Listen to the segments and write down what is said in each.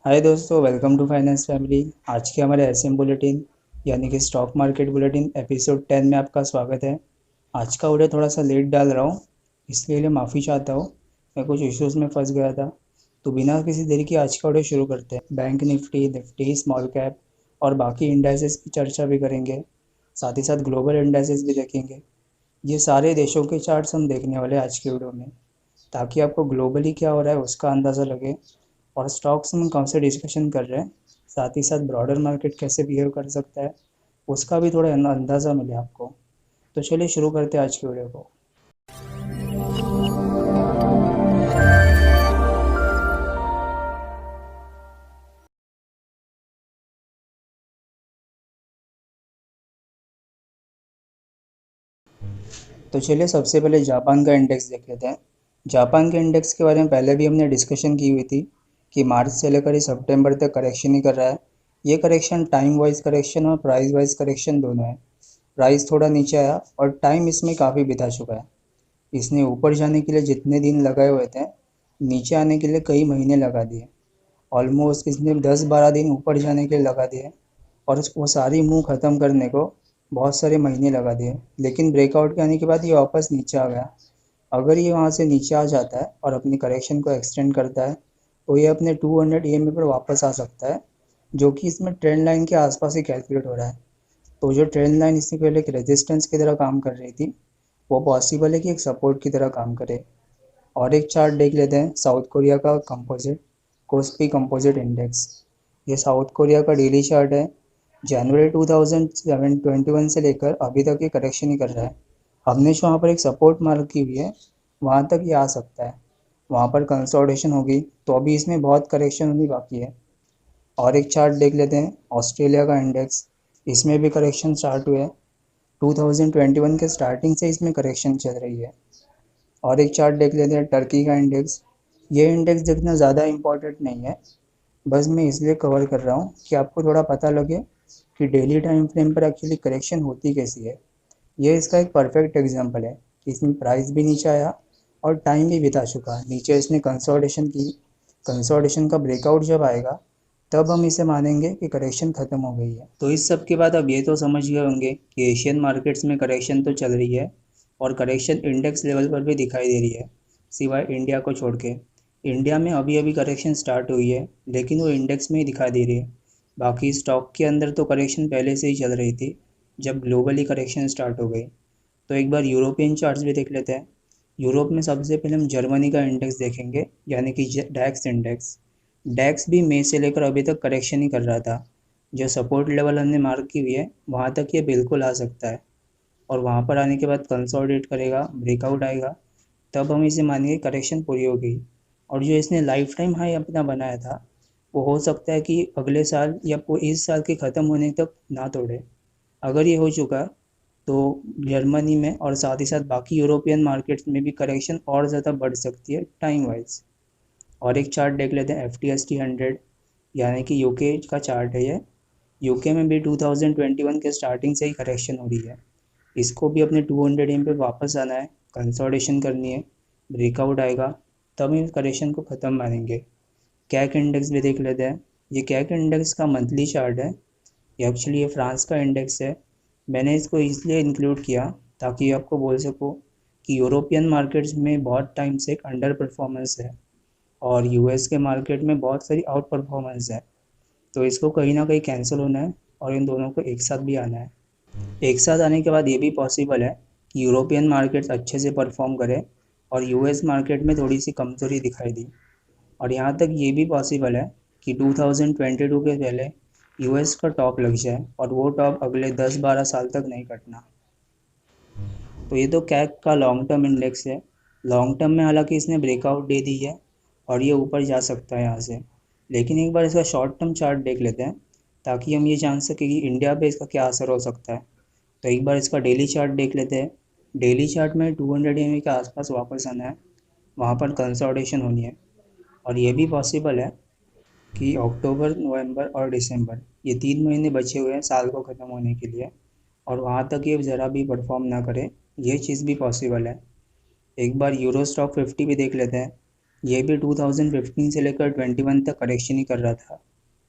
हाय दोस्तों, welcome to finance family. आज के हमारे एसएम बुलेटिन यानी कि स्टॉक मार्केट बुलेटिन एपिसोड 10 में आपका स्वागत है। आज का वीडियो थोड़ा सा लेट डाल रहा हूँ, इसके लिए माफ़ी चाहता हूँ। मैं कुछ इश्यूज़ में फंस गया था। तो बिना किसी देरी के आज का वीडियो शुरू करते हैं। बैंक निफ्टी स्मॉल कैप और बाकी इंडाइसेस की चर्चा भी करेंगे। साथ ही साथ ग्लोबल इंडाइसेस भी देखेंगे। ये सारे देशों के चार्ट्स हम देखने वाले हैं आज के वीडियो में, ताकि आपको ग्लोबली क्या हो रहा है उसका अंदाज़ा लगे। और स्टॉक्स में कौन से डिस्कशन कर रहे हैं, साथ ही साथ ब्रॉडर मार्केट कैसे बिहेव कर सकता है उसका भी थोड़ा अंदाज़ा मिले आपको। तो चलिए शुरू करते हैं आज की वीडियो को। तो चलिए सबसे पहले जापान का इंडेक्स देख लेते हैं। जापान के इंडेक्स के बारे में पहले भी हमने डिस्कशन की हुई थी कि मार्च से लेकर ही सितंबर तक करेक्शन ही कर रहा है। ये करेक्शन टाइम वाइज करेक्शन और प्राइस वाइज करेक्शन दोनों है। प्राइस थोड़ा नीचे आया और टाइम इसमें काफ़ी बिता चुका है। इसने ऊपर जाने के लिए जितने दिन लगाए हुए थे, नीचे आने के लिए कई महीने लगा दिए। ऑलमोस्ट इसने 10-12 दिन ऊपर जाने के लिए लगा दिए और वो सारी मूव ख़त्म करने को बहुत सारे महीने लगा दिए। लेकिन ब्रेकआउट के आने के बाद ये वापस नीचे आ गया। अगर ये वहाँ से नीचे आ जाता है और अपनी करेक्शन को एक्सटेंड करता है, तो ये अपने 200 ईएमए पर वापस आ सकता है, जो कि इसमें ट्रेंड लाइन के आसपास ही कैलकुलेट हो रहा है। तो जो ट्रेंड लाइन इससे पहले एक रेजिस्टेंस की तरह काम कर रही थी, वो पॉसिबल है कि एक सपोर्ट की तरह काम करे। और एक चार्ट देख लेते हैं साउथ कोरिया का कंपोजिट कोस्पी कंपोजिट इंडेक्स। ये साउथ कोरिया का डेली चार्ट है। जनवरी 2021 से लेकर अभी तक ये करेक्शन ही कर रहा है। हमने जो वहाँ पर एक सपोर्ट मार्क की हुई है, वहाँ तक ये आ सकता है। वहाँ पर कंसोलिडेशन होगी तो अभी इसमें बहुत करेक्शन होनी बाकी है। और एक चार्ट देख लेते हैं ऑस्ट्रेलिया का इंडेक्स। इसमें भी करेक्शन स्टार्ट हुए हैं। 2021 के स्टार्टिंग से इसमें करेक्शन चल रही है। और एक चार्ट देख लेते हैं टर्की का इंडेक्स। ये इंडेक्स देखना ज़्यादा इम्पोर्टेंट नहीं है, बस मैं इसलिए कवर कर रहा हूँ कि आपको थोड़ा पता लगे कि डेली टाइम फ्रेम पर एक्चुअली करेक्शन होती कैसी है। ये इसका एक परफेक्ट एग्जांपल है कि इसमें प्राइस भी नीचे आया और टाइम भी बिता चुका। नीचे इसने कंसोलिडेशन की। कंसोलिडेशन का ब्रेकआउट जब आएगा, तब हम इसे मानेंगे कि करेक्शन ख़त्म हो गई है। तो इस सब के बाद अब ये तो समझ गए होंगे कि एशियन मार्केट्स में करेक्शन तो चल रही है और करेक्शन इंडेक्स लेवल पर भी दिखाई दे रही है, सिवाय इंडिया को छोड़ के। इंडिया में अभी अभी करेक्शन स्टार्ट हुई है, लेकिन वो इंडेक्स में ही दिखाई दे रही है। बाकी स्टॉक के अंदर तो करेक्शन पहले से ही चल रही थी, जब ग्लोबली करेक्शन स्टार्ट हो गई। तो एक बार यूरोपियन चार्ट्स भी देख लेते हैं। यूरोप में सबसे पहले हम जर्मनी का इंडेक्स देखेंगे, यानी कि डैक्स इंडेक्स। डैक्स भी मई से लेकर अभी तक करेक्शन ही कर रहा था। जो सपोर्ट लेवल हमने मार्क की हुई है, वहाँ तक ये बिल्कुल आ सकता है। और वहाँ पर आने के बाद कंसोलिडेट करेगा, ब्रेकआउट आएगा, तब हम इसे मानेंगे करेक्शन पूरी हो गई। और जो इसने लाइफ टाइम हाई अपना बनाया था, वो हो सकता है कि अगले साल या इस साल के ख़त्म होने तक ना तोड़े। अगर ये हो चुका तो जर्मनी में और साथ ही साथ बाकी यूरोपियन मार्केट्स में भी करेक्शन और ज़्यादा बढ़ सकती है टाइम वाइज। और एक चार्ट देख लेते हैं FTSE 100, यानी कि यूके का चार्ट है ये। यूके में भी 2021 के स्टार्टिंग से ही करेक्शन हो रही है। इसको भी अपने 200 एम पे वापस आना है, कंसोलिडेशन करनी है, ब्रेकआउट आएगा, तब हम करेक्शन को ख़त्म मानेंगे। कैक इंडेक्स भी देख लेते हैं। ये कैक इंडेक्स का मंथली चार्ट है। ये एक्चुअली ये फ्रांस का इंडेक्स है। मैंने इसको इसलिए इंक्लूड किया ताकि आपको बोल सकूँ कि यूरोपियन मार्केट्स में बहुत टाइम से एक अंडर परफॉर्मेंस है और यूएस के मार्केट में बहुत सारी आउट परफॉर्मेंस है। तो इसको कहीं ना कहीं कैंसिल होना है और इन दोनों को एक साथ भी आना है। एक साथ आने के बाद ये भी पॉसिबल है कि यूरोपियन मार्केट्स अच्छे से परफॉर्म करे और यूएस मार्केट में थोड़ी सी कमज़ोरी दिखाई दी। और यहाँ तक ये भी पॉसिबल है कि 2022 के पहले यूएस का टॉप लग जाए और वो टॉप अगले 10-12 साल तक नहीं कटना। तो ये तो कैक का लॉन्ग टर्म इंडेक्स है। लॉन्ग टर्म में हालांकि इसने ब्रेकआउट दे दी है और ये ऊपर जा सकता है यहाँ से। लेकिन एक बार इसका शॉर्ट टर्म चार्ट देख लेते हैं, ताकि हम ये जान सकें कि इंडिया पे इसका क्या असर हो सकता है। तो एक बार इसका डेली चार्ट देख लेते हैं। डेली चार्ट में 200 EMA के आसपास वापस आना है, वहाँ पर कंसोलिडेशन होनी है। और ये भी पॉसिबल है कि अक्टूबर, नवंबर और दिसंबर, ये 3 महीने बचे हुए हैं साल को ख़त्म होने के लिए, और वहाँ तक ये ज़रा भी परफॉर्म ना करे। ये चीज़ भी पॉसिबल है। एक बार यूरो स्टॉक 50 भी देख लेते हैं। ये भी 2015 से लेकर 21 तक करेक्शन ही कर रहा था।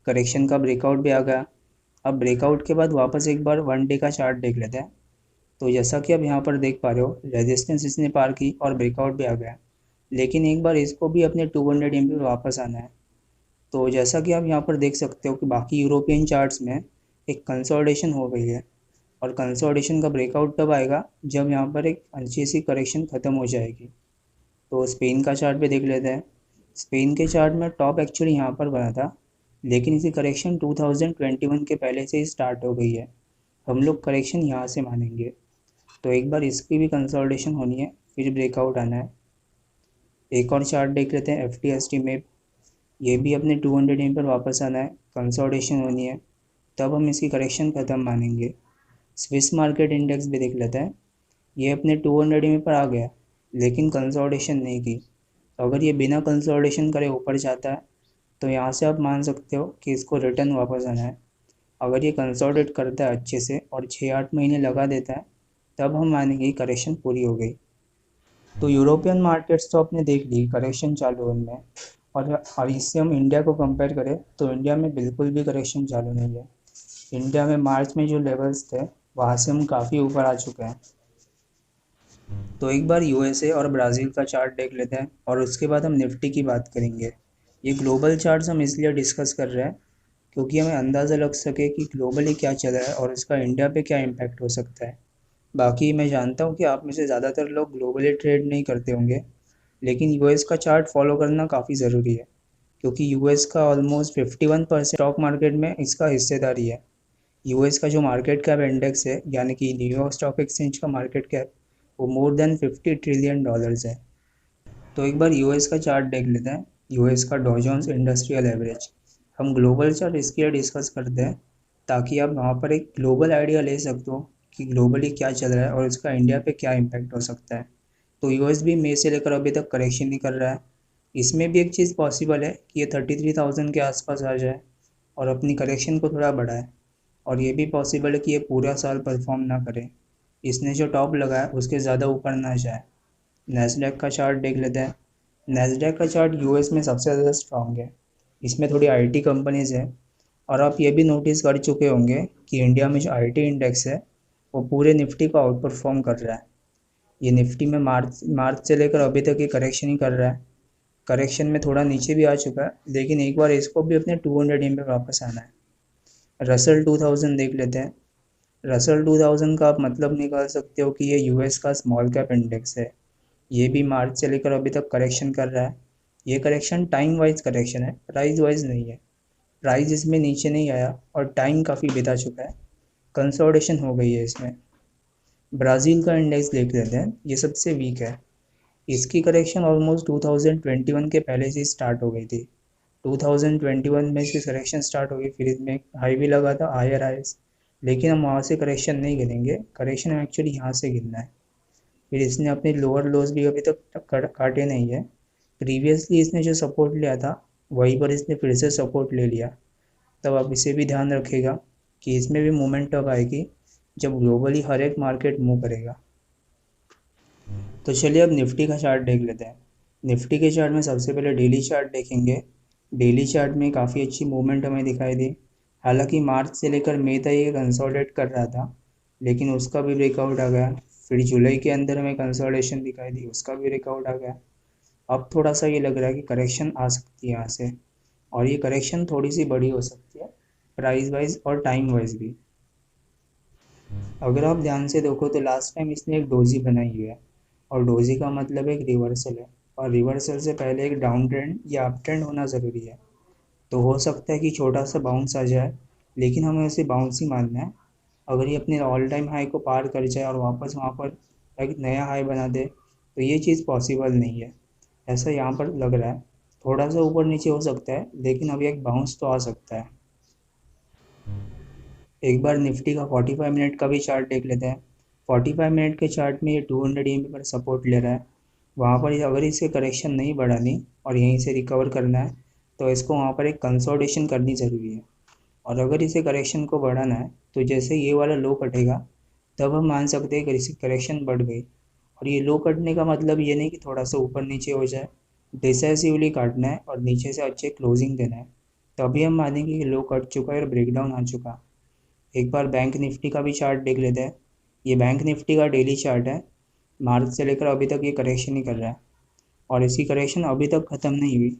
करेक्शन का ब्रेकआउट भी आ गया। अब ब्रेकआउट के बाद वापस एक बार 1 डे का चार्ट देख लेते हैं। तो जैसा कि आप यहाँ पर देख पा रहे हो, रेजिस्टेंस इसने पार की और ब्रेकआउट भी आ गया, लेकिन एक बार इसको भी अपने 200 एम पर वापस आना है। तो जैसा कि आप यहाँ पर देख सकते हो कि बाकी यूरोपियन चार्ट्स में एक कंसोलिडेशन हो गई है, और कंसोलिडेशन का ब्रेकआउट तब आएगा जब यहाँ पर एक अच्छी सी करेक्शन ख़त्म हो जाएगी। तो स्पेन का चार्ट भी देख लेते हैं। स्पेन के चार्ट में टॉप एक्चुअली यहाँ पर बना था, लेकिन इसी करेक्शन 2021 के पहले से ही स्टार्ट हो गई है। हम लोग करेक्शन यहाँ से मानेंगे। तो एक बार इसकी भी कंसोलिडेशन होनी है, फिर ब्रेकआउट आना है। एक और चार्ट देख लेते हैं, FTST में। ये भी अपने 200 एम पर वापस आना है, कंसोलिडेशन होनी है, तब हम इसकी करेक्शन ख़त्म मानेंगे। स्विस मार्केट इंडेक्स भी देख लेते हैं। ये अपने 200 एम पर आ गया, लेकिन कंसोलिडेशन नहीं की। अगर ये बिना कंसोलिडेशन करे ऊपर जाता है तो यहाँ से आप मान सकते हो कि इसको रिटर्न वापस आना है। अगर ये कंसोलिडेट करता है अच्छे से और 6-8 महीने लगा देता है, तब हम मानेंगे कि करेक्शन पूरी हो गई। तो यूरोपियन मार्केट्स तो आपने देख ली करेक्शन चालू होने में, और इससे हम इंडिया को कंपेयर करें तो इंडिया में बिल्कुल भी करेक्शन चालू नहीं है। इंडिया में मार्च में जो लेवल्स थे वहाँ से हम काफ़ी ऊपर आ चुके हैं। तो एक बार USA और ब्राज़ील का चार्ट देख लेते हैं, और उसके बाद हम निफ्टी की बात करेंगे। ये ग्लोबल चार्ट्स हम इसलिए डिस्कस कर रहे हैं क्योंकि हमें अंदाज़ा लग सके कि ग्लोबली क्या चल रहा है और उसका इंडिया पे क्या इम्पैक्ट हो सकता है। बाकी मैं जानता हूँ कि आप में से ज़्यादातर लोग ग्लोबली ट्रेड नहीं करते होंगे, लेकिन US का चार्ट फॉलो करना काफ़ी ज़रूरी है, क्योंकि US का ऑलमोस्ट 51% स्टॉक मार्केट में इसका हिस्सेदारी है। US का जो मार्केट कैप इंडेक्स है, यानी कि न्यूयॉर्क स्टॉक एक्सचेंज का मार्केट कैप, वो मोर देन $50 ट्रिलियन है। तो एक बार US का चार्ट देख लेते हैं, US का डॉ जोन्स इंडस्ट्रियल एवरेज। हम ग्लोबल चार्ट इसलिए डिस्कस करते हैं ताकि आप वहाँ पर एक ग्लोबल आइडिया ले सकते हो कि ग्लोबली क्या चल रहा है और इसका इंडिया पे क्या इम्पैक्ट हो सकता है। तो US भी मई से लेकर अभी तक करेक्शन नहीं कर रहा है। इसमें भी एक चीज़ पॉसिबल है कि ये 33,000 के आसपास आ जाए और अपनी करेक्शन को थोड़ा बढ़ाए, और ये भी पॉसिबल है कि ये पूरा साल परफॉर्म ना करे, इसने जो टॉप लगाया उसके ज़्यादा ऊपर ना जाए। नैस्डैक का चार्ट देख लेते हैं। नैस्डैक का चार्ट US में सबसे ज़्यादा स्ट्रॉन्ग है। इसमें थोड़ी IT कंपनीज़ हैं, और आप ये भी नोटिस कर चुके होंगे कि इंडिया में जो IT इंडेक्स है वो पूरे निफ्टी को आउट परफॉर्म कर रहा है। ये निफ्टी में मार्च से लेकर अभी तक ये करेक्शन ही कर रहा है। करेक्शन में थोड़ा नीचे भी आ चुका है, लेकिन एक बार इसको भी अपने 200 एम पे वापस आना है। रसल 2000 देख लेते हैं। रसल 2000 का आप मतलब निकाल सकते हो कि ये US का स्मॉल कैप इंडेक्स है। ये भी मार्च से लेकर अभी तक करेक्शन कर रहा है। ये करेक्शन टाइम वाइज करेक्शन है, प्राइस वाइज नहीं है। प्राइस इसमें नीचे नहीं आया और टाइम काफ़ी बिता चुका है, कंसोलिडेशन हो गई है इसमें। ब्राज़ील का इंडेक्स देख लेते हैं, ये सबसे वीक है। इसकी करेक्शन ऑलमोस्ट 2021 के पहले से स्टार्ट हो गई थी। 2021 में इसकी करेक्शन स्टार्ट हो गई, फिर इसमें हाई भी लगा था, हायर हाइस, लेकिन हम वहाँ से करेक्शन नहीं गिनेंगे। करेक्शन एक्चुअली यहाँ से गिनना है। फिर इसने अपने लोअर लोज भी अभी तक काटे नहीं है। प्रीवियसली इसने जो सपोर्ट लिया था वहीं पर इसने फिर से सपोर्ट ले लिया। तब आप इसे भी ध्यान रखिएगा कि इसमें भी मूवमेंट तब आएगी जब ग्लोबली हर एक मार्केट मूव करेगा। तो चलिए अब निफ्टी का चार्ट देख लेते हैं। निफ्टी के चार्ट में सबसे पहले डेली चार्ट देखेंगे। डेली चार्ट में काफ़ी अच्छी मूवमेंट हमें दिखाई दी। हालांकि मार्च से लेकर मई तक ये कंसोलिडेट कर रहा था, लेकिन उसका भी ब्रेकआउट आ गया। फिर जुलाई के अंदर हमें कंसोलिडेशन दिखाई दी, उसका भी ब्रेकआउट आ गया। अब थोड़ा सा ये लग रहा है कि करेक्शन आ सकती है यहाँ से, और ये करेक्शन थोड़ी सी बड़ी हो सकती है, प्राइस वाइज और टाइम वाइज भी। अगर आप ध्यान से देखो तो लास्ट टाइम इसने एक डोजी बनाई हुई है, और डोजी का मतलब एक रिवर्सल है, और रिवर्सल से पहले एक डाउन ट्रेंड या अप ट्रेंड होना ज़रूरी है। तो हो सकता है कि छोटा सा बाउंस आ जाए, लेकिन हमें उसे बाउंस ही मानना है। अगर ये अपने ऑल टाइम हाई को पार कर जाए और वापस वहाँ पर एक नया हाई बना दे तो ये चीज़ पॉसिबल नहीं है। ऐसा यहाँ पर लग रहा है। थोड़ा सा ऊपर नीचे हो सकता है, लेकिन अभी एक बाउंस तो आ सकता है। एक बार निफ्टी का 45 मिनट का भी चार्ट देख लेते हैं। 45 मिनट के चार्ट में ये 200 EM पर सपोर्ट ले रहा है। वहाँ पर अगर इसे करेक्शन नहीं बढ़ानी और यहीं से रिकवर करना है तो इसको वहाँ पर एक कंसोलिडेशन करनी ज़रूरी है। और अगर इसे करेक्शन को बढ़ाना है तो जैसे ये वाला लो कटेगा तब हम मान सकते हैं कि इसकी करेक्शन बढ़ गई। और ये लो कटने का मतलब ये नहीं कि थोड़ा सा ऊपर नीचे हो जाए, डिसेसिवली काटना है और नीचे से अच्छे क्लोजिंग देना है, तभी हम मानेंगे कि लो कट चुका है और ब्रेकडाउन आ चुका। एक बार बैंक निफ्टी का भी चार्ट देख लेते हैं। ये बैंक निफ्टी का डेली चार्ट है। मार्च से लेकर अभी तक ये करेक्शन ही कर रहा है और इसकी करेक्शन अभी तक ख़त्म नहीं हुई।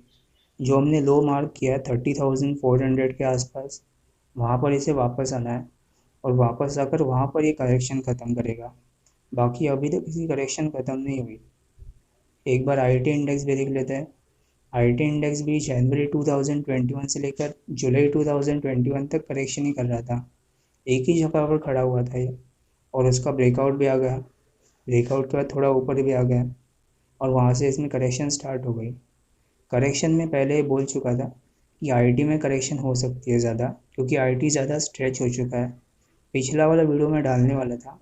जो हमने लो मार्क किया है 30,400 के आसपास, वहाँ पर इसे वापस आना है और वापस आकर वहाँ पर ये करेक्शन ख़त्म करेगा। बाकी अभी तक इसकी करेक्शन ख़त्म नहीं हुई। एक बार आईटी इंडेक्स भी देख लेते हैं। आईटी इंडेक्स भी जनवरी 2021 से लेकर जुलाई 2021 तक करेक्शन ही कर रहा था। एक ही जगह पर खड़ा हुआ था ये और उसका ब्रेकआउट भी आ गया। ब्रेकआउट के बाद थोड़ा ऊपर भी आ गया और वहाँ से इसमें करेक्शन स्टार्ट हो गई। करेक्शन में पहले ही बोल चुका था कि आईटी में करेक्शन हो सकती है ज़्यादा, क्योंकि आईटी ज़्यादा स्ट्रेच हो चुका है। पिछला वाला वीडियो में डालने वाला था,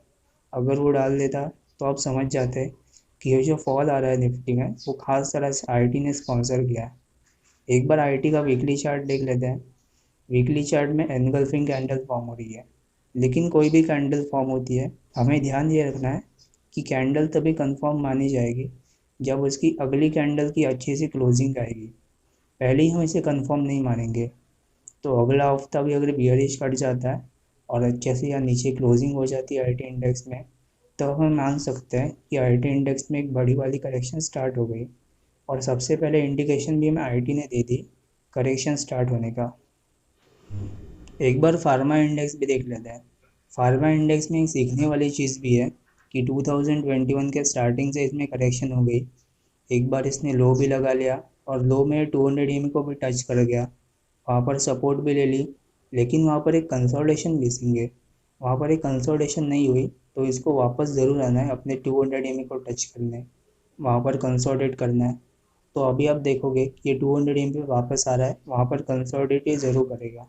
अगर वो डाल देता तो आप समझ जाते कि ये जो फॉल आ रहा है निफ्टी में वो खास तरह से आईटी ने स्पॉन्सर किया है। एक बार आईटी का वीकली चार्ट देख लेते हैं। वीकली चार्ट में एनगल्फिंग कैंडल फॉर्म हो रही है, लेकिन कोई भी कैंडल फॉर्म होती है हमें ध्यान ये रखना है कि कैंडल तभी कंफर्म मानी जाएगी जब उसकी अगली कैंडल की अच्छी सी क्लोजिंग आएगी। पहले ही हम इसे कंफर्म नहीं मानेंगे। तो अगला हफ्ता भी अगर बियरिश कट जाता है और अच्छे से या नीचे क्लोजिंग हो जाती है आईटी इंडेक्स में, तो हम मान सकते हैं कि आईटी इंडेक्स में एक बड़ी वाली करेक्शन स्टार्ट हो गई। और सबसे पहले इंडिकेशन भी हमें आईटी ने दे दी करेक्शन स्टार्ट होने का। एक बार फार्मा इंडेक्स भी देख लेते हैं। फार्मा इंडेक्स में एक सीखने वाली चीज़ भी है कि 2021 के स्टार्टिंग से इसमें करेक्शन हो गई। एक बार इसने लो भी लगा लिया और लो में 200 EM को भी टच कर गया, वहाँ पर सपोर्ट भी ले ली, लेकिन वहाँ पर एक कंसोलिडेशन मिसिंग है। वहाँ पर एक कंसोलिडेशन नहीं हुई, तो इसको वापस ज़रूर आना है अपने 200 EM को टच करने, वहाँ पर कंसोलिडेट करना है। तो अभी आप देखोगे कि ये 200 EM पे वापस आ रहा है, वहाँ पर कंसोलिडेट ये ज़रूर करेगा।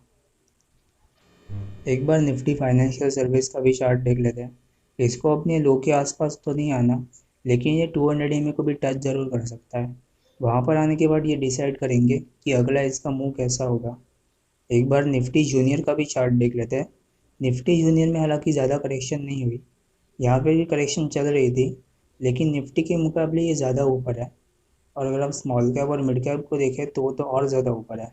एक बार निफ्टी फाइनेंशियल सर्विस का भी चार्ट देख लेते हैं। इसको अपने लो के आसपास तो नहीं आना, लेकिन ये 200 EM को भी टच ज़रूर कर सकता है। वहाँ पर आने के बाद ये डिसाइड करेंगे कि अगला इसका मूव कैसा होगा। एक बार निफ्टी जूनियर का भी चार्ट देख लेते हैं। निफ्टी जूनियर में हालांकि ज़्यादा करेक्शन नहीं हुई, यहाँ पे भी करेक्शन चल रही थी, लेकिन निफ्टी के मुकाबले ये ज़्यादा ऊपर है। और अगर आप स्मॉल कैप और मिड कैप को देखें तो वो तो और ज़्यादा ऊपर है।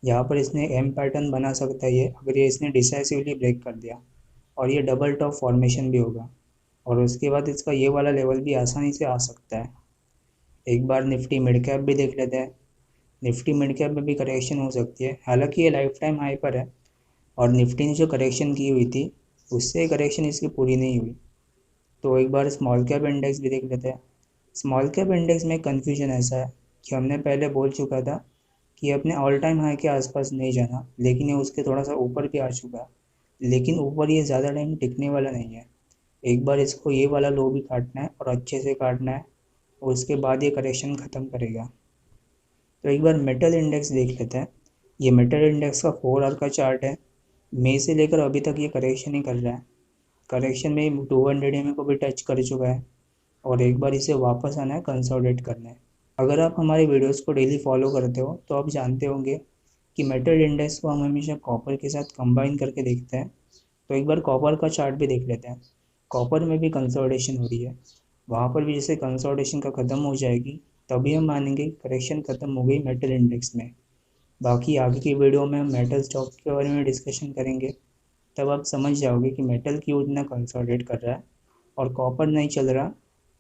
यहाँ पर इसने एम पैटर्न बना सकता है ये, अगर ये इसने डिसाइसिवली ब्रेक कर दिया, और ये डबल टॉप फॉर्मेशन भी होगा और उसके बाद इसका ये वाला लेवल भी आसानी से आ सकता है। एक बार निफ्टी मिड कैप भी देख लेते हैं। निफ्टी मिड कैप में भी करेक्शन हो सकती है, हालांकि ये लाइफ टाइम हाई पर है और निफ्टी ने जो करेक्शन की हुई थी उससे करेक्शन इसकी पूरी नहीं हुई। तो एक बार स्मॉल कैप इंडेक्स भी देख लेते हैं। स्मॉल कैप इंडेक्स में कन्फ्यूजन ऐसा है कि हमने पहले बोल चुका था कि ये अपने ऑल टाइम हाई के आसपास नहीं जाना, लेकिन ये उसके थोड़ा सा ऊपर भी आ चुका है, लेकिन ऊपर ये ज़्यादा टाइम टिकने वाला नहीं है। एक बार इसको ये वाला लो भी काटना है और अच्छे से काटना है और उसके बाद ये करेक्शन ख़त्म करेगा। तो एक बार मेटल इंडेक्स देख लेते हैं। ये मेटल इंडेक्स का 4 आवर का चार्ट है। मई से लेकर अभी तक ये करेक्शन ही कर रहा है। करेक्शन में 200 EM को भी टच कर चुका है और एक बार इसे वापस आना है कंसोलिडेट करना है। अगर आप हमारे वीडियोस को डेली फॉलो करते हो तो आप जानते होंगे कि मेटल इंडेक्स को हम हमेशा कॉपर के साथ कंबाइन करके देखते हैं। तो एक बार कॉपर का चार्ट भी देख लेते हैं। कॉपर में भी कंसोलिडेशन हो रही है, वहाँ पर भी जैसे कंसोलिडेशन का ख़त्म हो जाएगी तभी हम मानेंगे करेक्शन ख़त्म हो गई मेटल इंडेक्स में। बाकी आगे की वीडियो में हम मेटल स्टॉक के बारे में डिस्कशन करेंगे, तब आप समझ जाओगे कि मेटल क्यों इतना कंसोलिडेट कर रहा है। और कॉपर नहीं चल रहा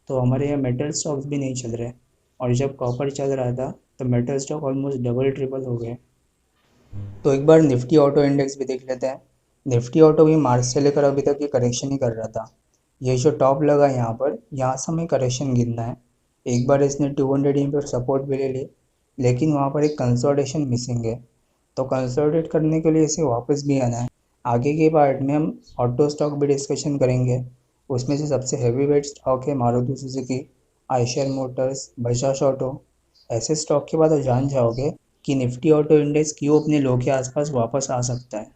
तो हमारे यहाँ मेटल स्टॉक्स भी नहीं चल रहे, और जब कॉपर चल रहा था तो metal stock almost double triple हो गए। तो एक बार निफ्टी ऑटो इंडेक्स भी देख लेते हैं। निफ्टी ऑटो भी मार्च से लेकर अभी तक ये करेक्शन ही कर रहा था। ये जो टॉप लगा यहाँ पर, यहाँ से हमें करेक्शन गिनना है। एक बार इसने 200 EM पर सपोर्ट भी ले ली, लेकिन वहाँ पर एक कंसोलिडेशन मिसिंग है। तो कंसोलिडेट करने के लिए इसे वापस भी आना है। आगे के पार्ट में हम ऑटो स्टॉक भी डिस्कशन करेंगे। उसमें से सबसे हैवी वेट स्टॉक है Maruti Suzuki, Eicher Motors, Bajaj auto. ऐसे स्टॉक के बाद आप जान जाओगे कि निफ्टी ऑटो इंडेक्स क्यों अपने लो के आसपास वापस आ सकता है।